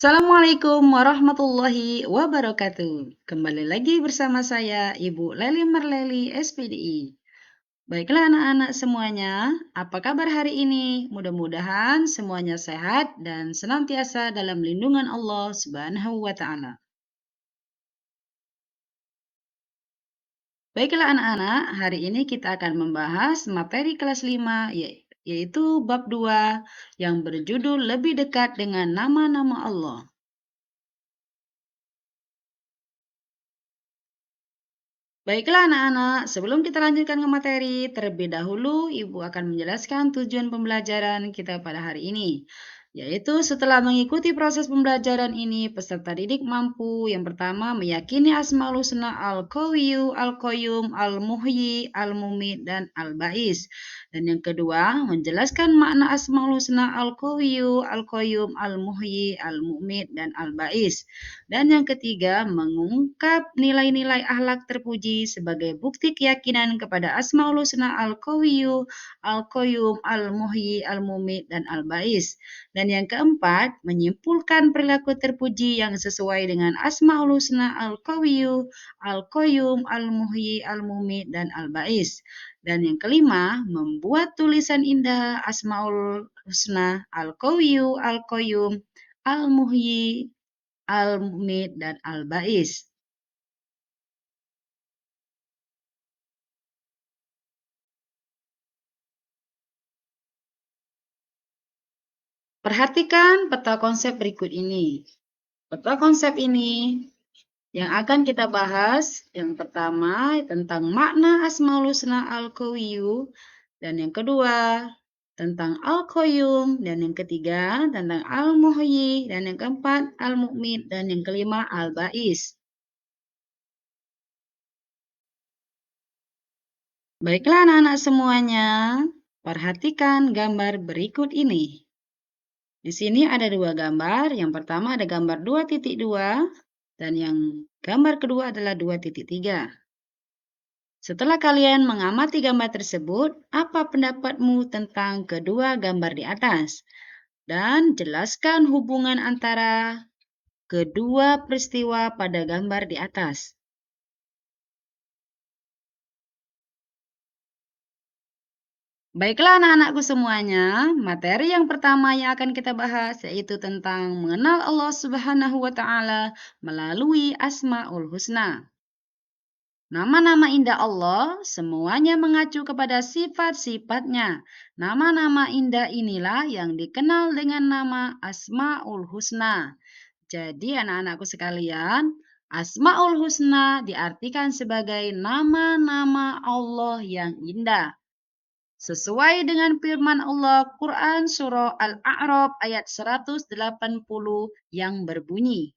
Assalamualaikum warahmatullahi wabarakatuh. Kembali lagi bersama saya, Ibu Leli Merleli, SPDI. Baiklah anak-anak semuanya, apa kabar hari ini? Mudah-mudahan semuanya sehat dan senantiasa dalam lindungan Allah Subhanahu wa Ta'ala. Baiklah anak-anak, hari ini kita akan membahas materi kelas 5, yaitu bab 2 yang berjudul Lebih Dekat dengan Nama-Nama Allah. Baiklah anak-anak, sebelum kita lanjutkan ke materi, terlebih dahulu Ibu akan menjelaskan tujuan pembelajaran kita pada hari ini. Yaitu setelah mengikuti proses pembelajaran ini, peserta didik mampu yang pertama meyakini Asmaul Husna Al-Qawiyyu, Al-Qayyum, Al-Muhyi, Al-Mumit, dan Al-Ba'is. Dan yang kedua, menjelaskan makna Asmaul Husna Al-Qawiyyu, Al-Qayyum, Al-Muhyi, Al-Mumit, dan Al-Ba'is. Dan yang ketiga, mengungkap nilai-nilai akhlak terpuji sebagai bukti keyakinan kepada Asmaul Husna Al-Qawiyyu, Al-Qayyum, Al-Muhyi, Al-Mumit, dan Al-Ba'is. Dan yang keempat, menyimpulkan perilaku terpuji yang sesuai dengan Asmaul Husna Al-Qawiyyu, Al-Qayyum, Al-Muhyi, Al-Mumit, dan Al-Ba'is. Dan yang kelima, membuat tulisan indah Asmaul Husna Al-Qawiyyu, Al-Qayyum, Al-Muhyi, Al-Mumit, dan Al-Ba'is. Perhatikan peta konsep berikut ini. Peta konsep ini yang akan kita bahas, yang pertama tentang makna Asmaul Husna Al-Qawiyyu, dan yang kedua tentang Al-Qayyum, dan yang ketiga tentang Al-Muhyi, dan yang keempat Al-Mumit, dan yang kelima Al-Ba'is. Baiklah anak-anak semuanya, perhatikan gambar berikut ini. Di sini ada dua gambar. Yang pertama ada gambar 2.2 dan yang gambar kedua adalah 2.3. Setelah kalian mengamati gambar tersebut, apa pendapatmu tentang kedua gambar di atas? Dan jelaskan hubungan antara kedua peristiwa pada gambar di atas. Baiklah anak-anakku semuanya, materi yang pertama yang akan kita bahas yaitu tentang mengenal Allah Subhanahu wa Ta'ala melalui Asmaul Husna. Nama-nama indah Allah semuanya mengacu kepada sifat-sifatnya. Nama-nama indah inilah yang dikenal dengan nama Asmaul Husna. Jadi anak-anakku sekalian, Asmaul Husna diartikan sebagai nama-nama Allah yang indah. Sesuai dengan firman Allah Quran Surah Al-A'raf ayat 180 yang berbunyi,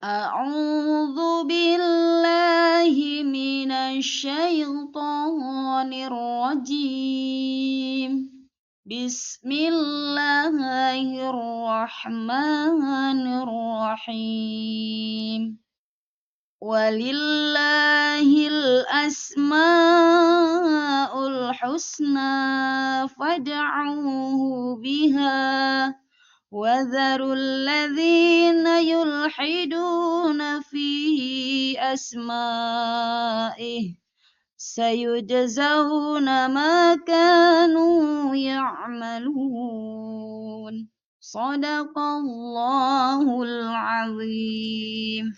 A'udzu billahi minasy syaithanir rajim. Bismillahirrahmanirrahim. Walillahil asmaul husna fad'uhu biha وذروا الذين يلحدون في أسمائه سيجزون ما كانوا يعملون صدق الله العظيم.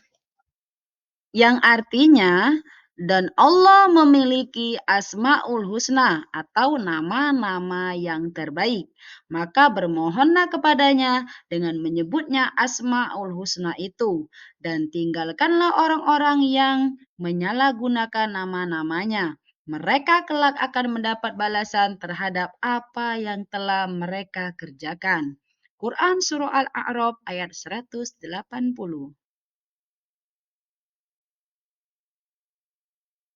Yang artinya, dan Allah memiliki Asmaul Husna atau nama-nama yang terbaik. Maka bermohonlah kepadanya dengan menyebutnya Asmaul Husna itu. Dan tinggalkanlah orang-orang yang menyalahgunakan nama-namanya. Mereka kelak akan mendapat balasan terhadap apa yang telah mereka kerjakan. Quran Surah Al-A'raf ayat 180.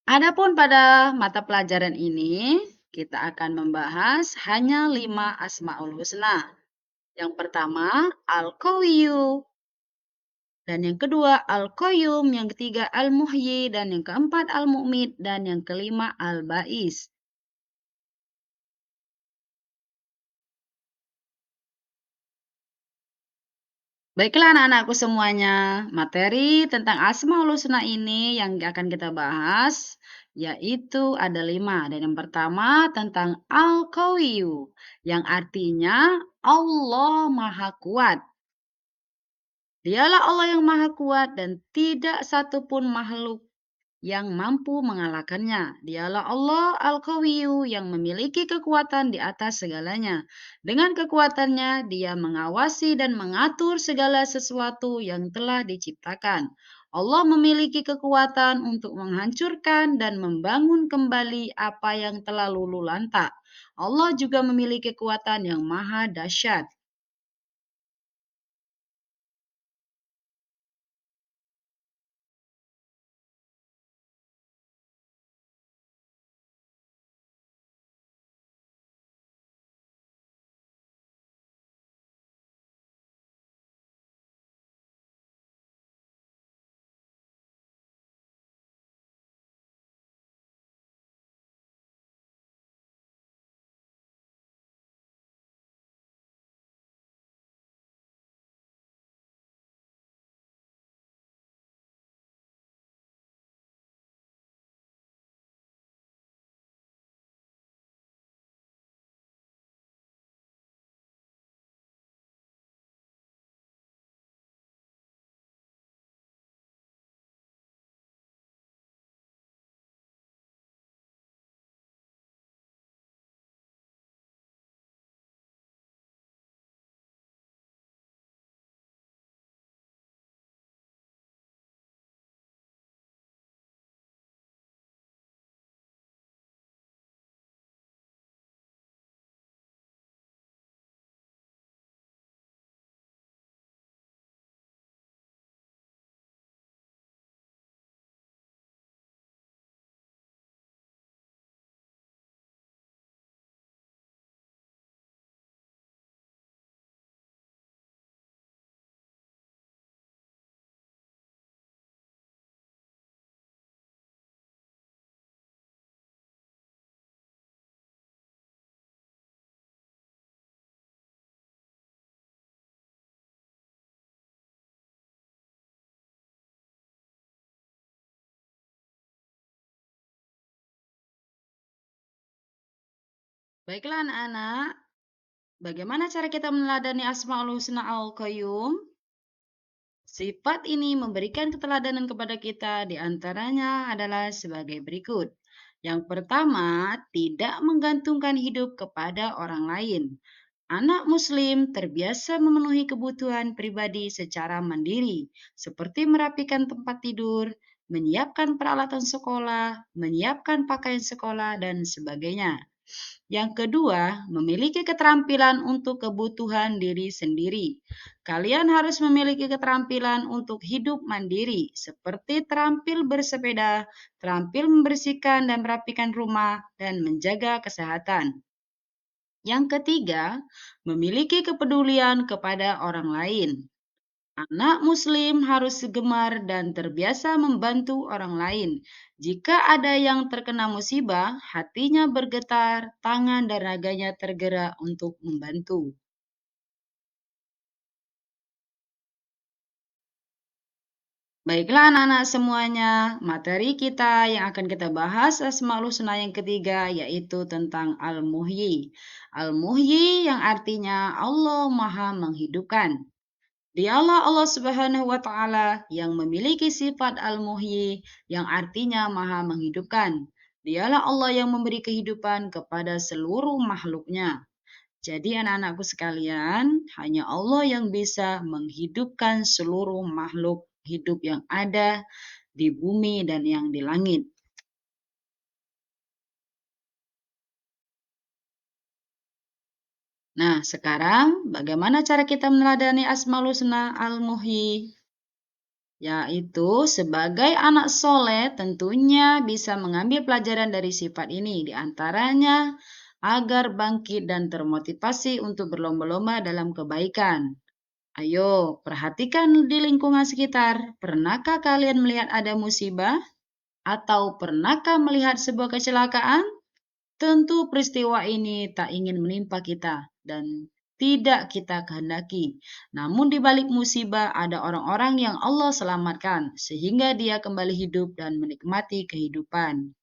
Adapun pada mata pelajaran ini, kita akan membahas hanya 5 Asmaul Husna. Yang pertama, Al-Qawiyyu. Dan yang kedua, Al-Qayyum. Yang ketiga, Al-Muhyi. Dan yang keempat, Al-Mu'mit. Dan yang kelima, Al-Ba'is. Baiklah anak-anakku semuanya, materi tentang Asmaul Husna ini yang akan kita bahas yaitu ada 5. Dan yang pertama tentang Al-Qawiyu yang artinya Allah Maha Kuat. Dialah Allah yang Maha Kuat dan tidak satupun makhluk yang mampu mengalahkannya. Dialah Allah Al-Qawiyu yang memiliki kekuatan di atas segalanya. Dengan kekuatannya, dia mengawasi dan mengatur segala sesuatu yang telah diciptakan. Allah memiliki kekuatan untuk menghancurkan dan membangun kembali apa yang telah luluh lantak. Allah juga memiliki kekuatan yang maha dahsyat. Baiklah anak-anak, bagaimana cara kita meneladani Asmaul Husna Al-Qayyum? Sifat ini memberikan keteladanan kepada kita, di antaranya adalah sebagai berikut. Yang pertama, tidak menggantungkan hidup kepada orang lain. Anak Muslim terbiasa memenuhi kebutuhan pribadi secara mandiri, seperti merapikan tempat tidur, menyiapkan peralatan sekolah, menyiapkan pakaian sekolah, dan sebagainya. Yang kedua, memiliki keterampilan untuk kebutuhan diri sendiri. Kalian harus memiliki keterampilan untuk hidup mandiri, seperti terampil bersepeda, terampil membersihkan dan merapikan rumah, dan menjaga kesehatan. Yang ketiga, memiliki kepedulian kepada orang lain. Anak Muslim harus gemar dan terbiasa membantu orang lain. Jika ada yang terkena musibah, hatinya bergetar, tangan dan raganya tergerak untuk membantu. Baiklah anak-anak semuanya, materi kita yang akan kita bahas Asmaul Husna yang ketiga yaitu tentang Al-Muhyi. Al-Muhyi yang artinya Allah Maha Menghidupkan. Dialah Allah Subhanahu wa Ta'ala yang memiliki sifat Al-Muhyi yang artinya Maha Menghidupkan. Dialah Allah yang memberi kehidupan kepada seluruh makhluknya. Jadi anak-anakku sekalian, hanya Allah yang bisa menghidupkan seluruh makhluk hidup yang ada di bumi dan yang di langit. Nah, sekarang bagaimana cara kita meneladani Asmaul Husna Al-Muhyi? Yaitu sebagai anak soleh tentunya bisa mengambil pelajaran dari sifat ini, diantaranya agar bangkit dan termotivasi untuk berlomba-lomba dalam kebaikan. Ayo, perhatikan di lingkungan sekitar. Pernahkah kalian melihat ada musibah? Atau pernahkah melihat sebuah kecelakaan? Tentu peristiwa ini tak ingin menimpa kita dan tidak kita kehendaki. Namun di balik musibah ada orang-orang yang Allah selamatkan, sehingga dia kembali hidup dan menikmati kehidupan.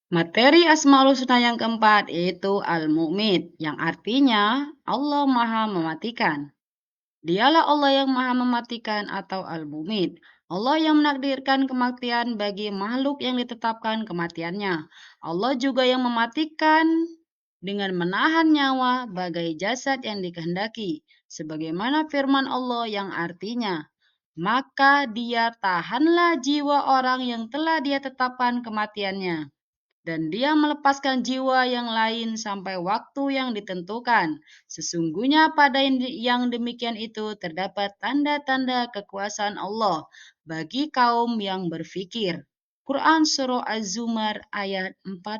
Materi Asmaul Husna yang keempat yaitu Al-Mu'mid, yang artinya Allah Maha Mematikan. Dialah Allah yang Maha Mematikan atau Al-Mumit. Allah yang menakdirkan kematian bagi makhluk yang ditetapkan kematiannya. Allah juga yang mematikan dengan menahan nyawa bagai jasad yang dikehendaki. Sebagaimana firman Allah yang artinya, maka dia tahanlah jiwa orang yang telah dia tetapkan kematiannya dan dia melepaskan jiwa yang lain sampai waktu yang ditentukan. Sesungguhnya pada yang demikian itu terdapat tanda-tanda kekuasaan Allah bagi kaum yang berfikir. Quran Surah Az-Zumar ayat 42.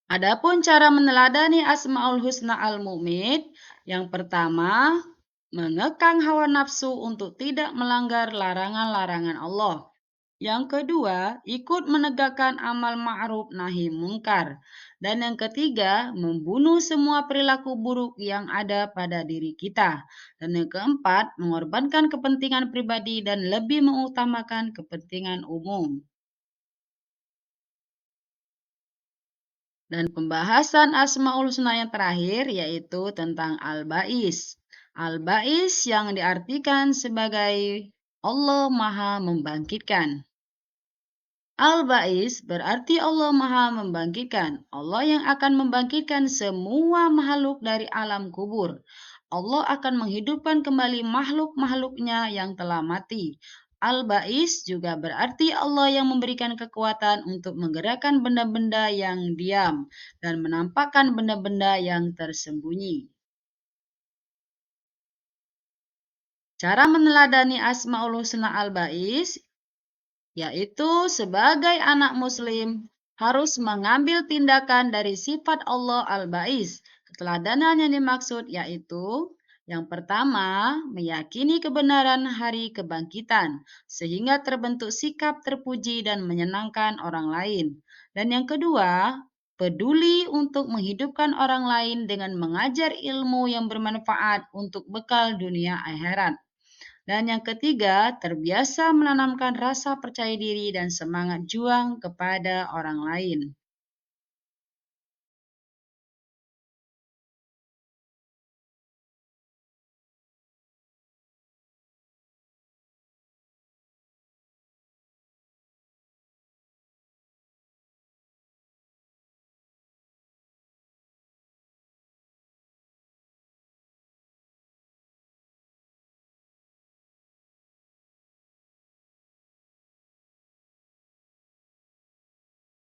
Adapun cara meneladani Asmaul Husna Al-Mu'mid, yang pertama, mengekang hawa nafsu untuk tidak melanggar larangan-larangan Allah. Yang kedua, ikut menegakkan amal ma'ruf nahi mungkar. Dan yang ketiga, membunuh semua perilaku buruk yang ada pada diri kita. Dan yang keempat, mengorbankan kepentingan pribadi dan lebih mengutamakan kepentingan umum. Dan pembahasan Asmaul Husna yang terakhir yaitu tentang Al-Ba'is. Al-Ba'is yang diartikan sebagai Allah Maha Membangkitkan. Al-Ba'is berarti Allah Maha Membangkitkan. Allah yang akan membangkitkan semua makhluk dari alam kubur. Allah akan menghidupkan kembali makhluk-makhluknya yang telah mati. Al-Ba'is juga berarti Allah yang memberikan kekuatan untuk menggerakkan benda-benda yang diam dan menampakkan benda-benda yang tersembunyi. Cara meneladani Asmaul Husna Al-Ba'is yaitu sebagai anak muslim harus mengambil tindakan dari sifat Allah Al-Ba'is. Keteladanan yang dimaksud yaitu yang pertama, meyakini kebenaran hari kebangkitan sehingga terbentuk sikap terpuji dan menyenangkan orang lain. Dan yang kedua, peduli untuk menghidupkan orang lain dengan mengajar ilmu yang bermanfaat untuk bekal dunia akhirat. Dan yang ketiga, terbiasa menanamkan rasa percaya diri dan semangat juang kepada orang lain.